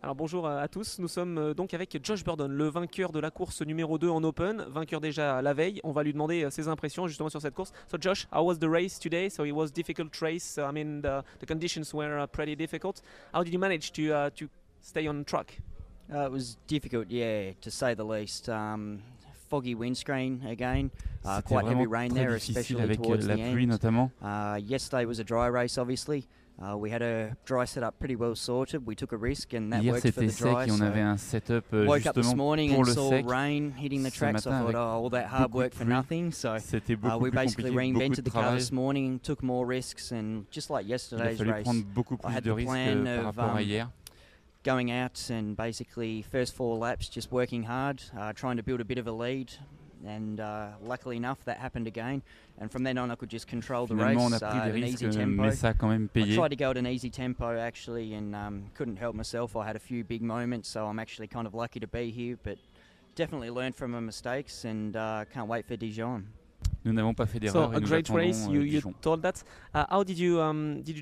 Alors bonjour à tous, nous sommes donc avec Josh Burdon, le vainqueur de la course numéro 2 en Open, vainqueur déjà la veille. On va lui demander ses impressions justement sur cette course. So Josh, how was the race today? So it was difficult race. I mean the conditions were pretty difficult. How did you manage to stay on track? It was difficult, yeah, to say the least. Foggy windscreen again, quite heavy rain there, especially avec towards la the pluie end. notamment. Yesterday was a dry race, obviously. We had a dry setup pretty well sorted. We took a risk and that Hier worked for c'était the sec dry. et on avait un setup Woke up this justement morning pour and le saw sec. rain hitting the Ce track, so I matin, thought, all that hard beaucoup work de for pluie. nothing. So C'était beaucoup we plus basically compliqué, beaucoup reinvented de the car travail. this morning, took more risks, and just like Il a yesterday's fallu race, prendre beaucoup I plus had de the risques plan par of rapport à hier. going out and basically first 4 laps just working hard, trying to build a bit of a lead. And luckily enough, that happened again. And from then on, I could just control the race Finalement, on a pris at des an easy risques, tempo. mais ça a quand même I payé. tried to go at an easy tempo actually, and couldn't help myself. I had a few big moments, so I'm actually kind of lucky to be here. But definitely learned from my mistakes, and can't wait for Dijon. Nous n'avons pas fait So d'erreur et a nous great race. attendons You Dijon. told that. How did you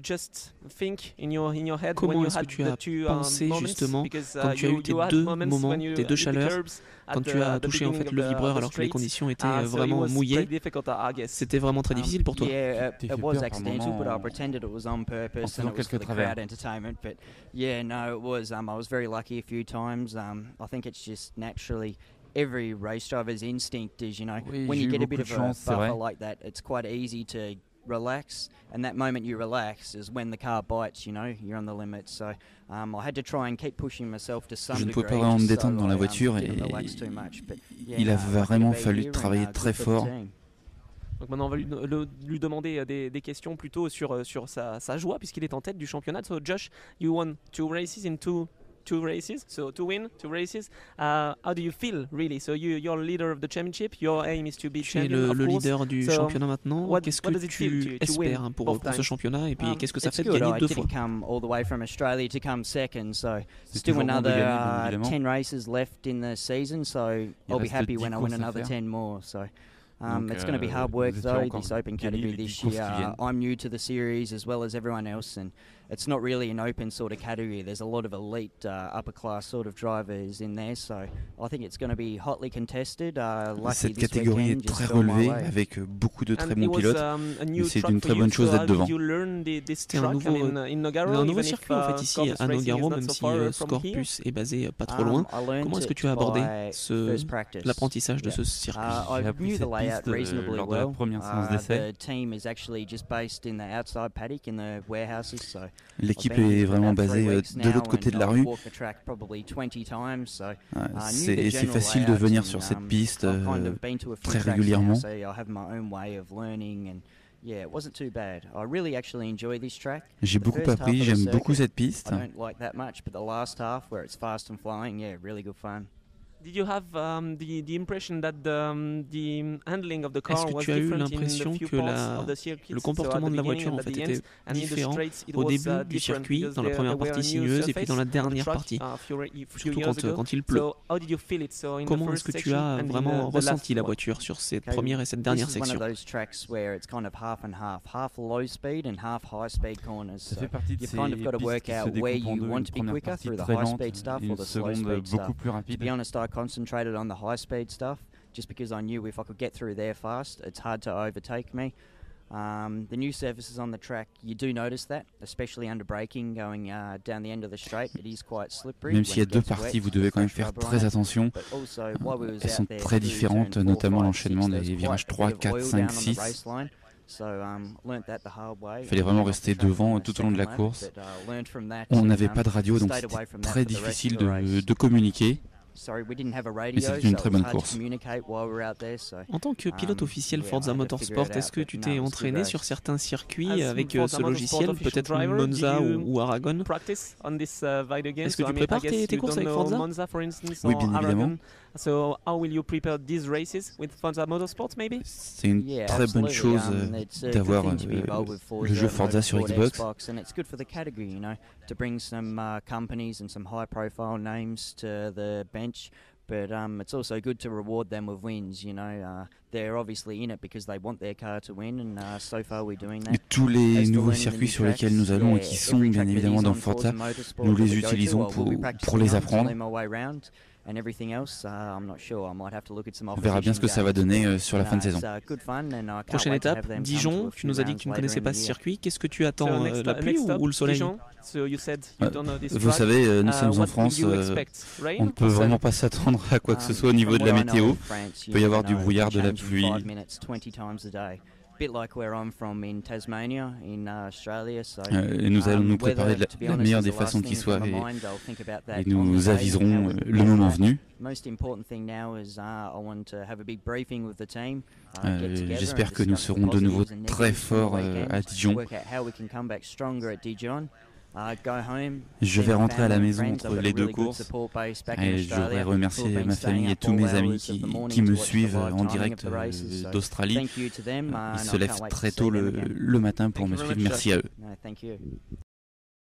just think in your head when Comment you est-ce que had tu the as two pensé moments? justement Because quand tu as eu tes you had deux moments moments, when you tes deux hit the chaleurs, curbs at quand tu as the touché en beginning fait of le the vibreur alors que les straight. conditions étaient So it vraiment was mouillées? pretty difficult, I guess. C'était vraiment très difficile pour toi? Yeah, T'es it fait was peur par accidental, moment but I en pretended it was on purpose faisant and it was for quelques the travers. crowd entertainment. But yeah, no, it was. I was very lucky a few times. I think it's just naturally every race driver's instinct is, Oui, when j'ai you eu get a beaucoup bit de of chance, c'est a vrai. buffer like that, it's quite easy to relax. And that moment you relax is when the car bites. You're on the limit. So I had to try and keep pushing myself to some Je ne degree. pouvais pas vraiment me just détendre so dans la I, voiture didn't et relax too much. But, yeah, il a no, lucky to vraiment be fallu here travailler and, très good for the fort. team. Donc maintenant on va lui demander des questions plutôt sur sa joie puisqu'il est en tête du championnat. So Josh, you won 2 races in two races, so to win 2 races. How do you feel really? So you're leader of the championship. Your aim is to be Tu es champion, le of course. leader du So championnat maintenant. Qu'est-ce que what does it feel tu to win espères pour both ce times? championnat et puis qu'est-ce que ça It's fait de good. gagner I 2 fois? didn't come all the way from Australia to come second, so C'est still toujours bon de another gagner, bien évidemment. 10 races left in the season, so I'll be reste happy 10 when I win courses à another faire. 10 more. So Donc, it's going to be hard work vous étiez though, encore this open gagner category les 10 this courses qui year. viennent. I'm new to the series as well as everyone else, and it's not really an open sort of category. There's a lot of elite upper class sort of drivers in there, so I think it's going to be hotly contested. Lucky Cette this catégorie weekend, est just très fell my relevée way. avec beaucoup de très And bons it was, pilotes. a new mais c'est track une for très you. bonne chose So d'être how did devant. you learn this C'était un track? nouveau, I mean, in Nogaro, un nouveau even circuit if, en fait ici Scorpus à Racing is Nogaro, not même so si far from here. Scorpus est basé pas trop loin. I learned Comment est-ce que it tu as abordé by first practice. l'apprentissage de Yeah. ce circuit? I J'ai appris knew the cette layout piste reasonably lors de la well. première séance d'essai. The team is actually just based in the outside paddock in the warehouses. So L'équipe I've been here est for vraiment about 3 basée weeks de now, l'autre côté and de la I've rue. walked the track probably 20 times, so I knew C'est the et c'est general facile de layout venir and, sur cette piste I've kind of been to a few très tracks now, régulièrement. so I have my own way of learning, and yeah, it wasn't too bad. I really actually enjoy this track. J'ai The beaucoup first half appris, of the j'aime beaucoup circuit, cette piste. I don't like that much, but the last half where it's fast and flying, yeah, really good fun. Did you have the impression that the handling of the car Est-ce que was tu as eu different in l'impression the few que parts of the circuit? le So at comportement the de la beginning voiture en and at fait the était end, and in the différent straights it au was, début du different circuit, because dans la première there were partie new sinueuse et puis dans la surface on the dernière track, partie, a few surtout years ago. quand il pleut. So how did you feel it? So in the Comment first est-ce que tu section as and in vraiment the ressenti last la one? voiture sur cette Okay, première et cette dernière this is one section? of those tracks where it's kind of half and half low speed and half high speed corners. Ça So fait partie de you've ces kind of got to pistes work qui se out where découpent en you deux, want une to be première quicker partie through the très high lente speed stuff et or une the slow seconde speed stuff. beaucoup plus To rapide. be honest, I concentrated on the high speed stuff just because I knew if I could get through there fast, it's hard to overtake me. The new surfaces on the track, you do notice that, especially under braking going down the end of the straight. It is quite slippery. Même s'il y a deux parties, vous devez quand même faire très attention. Elles sont très différentes, notamment l'enchaînement des virages 3, 4, 5, 6. Il fallait vraiment rester devant tout au long de la course. On n'avait pas de radio, donc c'était très difficile de communiquer. Mais c'était une très bonne course. En tant que pilote officiel Forza Motorsport, est-ce que tu t'es entraîné sur certains circuits avec ce logiciel, peut-être Monza ou Aragon? Est-ce que tu prépares tes courses avec Forza? Oui, bien évidemment. So how will you prepare these races with Forza Motorsports maybe? C'est une très bonne chose d'avoir le jeu Forza sur Xbox. And it's good for the category, you know, to bring some companies and some high-profile names to the bench. But it's also good to reward them with wins. You know, they're obviously in it because they want their car to win, and so far we're doing that. Mais tous les nouveaux circuits sur lesquels nous allons et qui sont bien évidemment dans Forza, nous les utilisons pour les apprendre. On verra bien ce que ça va donner sur la fin de saison. Prochaine étape, Dijon. Tu nous as dit que tu ne connaissais pas ce circuit. Qu'est-ce que tu attends, la pluie ou le soleil? Vous savez, nous sommes en France, on ne peut vraiment pas s'attendre à quoi que ce soit au niveau de la météo. Il peut y avoir du brouillard, de la pluie. Et nous allons nous préparer de la meilleure des façons qui soit et nous aviserons le moment venu. J'espère que nous serons de nouveau très forts à Dijon. Je vais rentrer à la maison entre les deux courses et je voudrais remercier ma famille et tous mes amis qui me suivent en direct d'Australie. Ils se lèvent très tôt le matin pour me suivre. Merci à eux.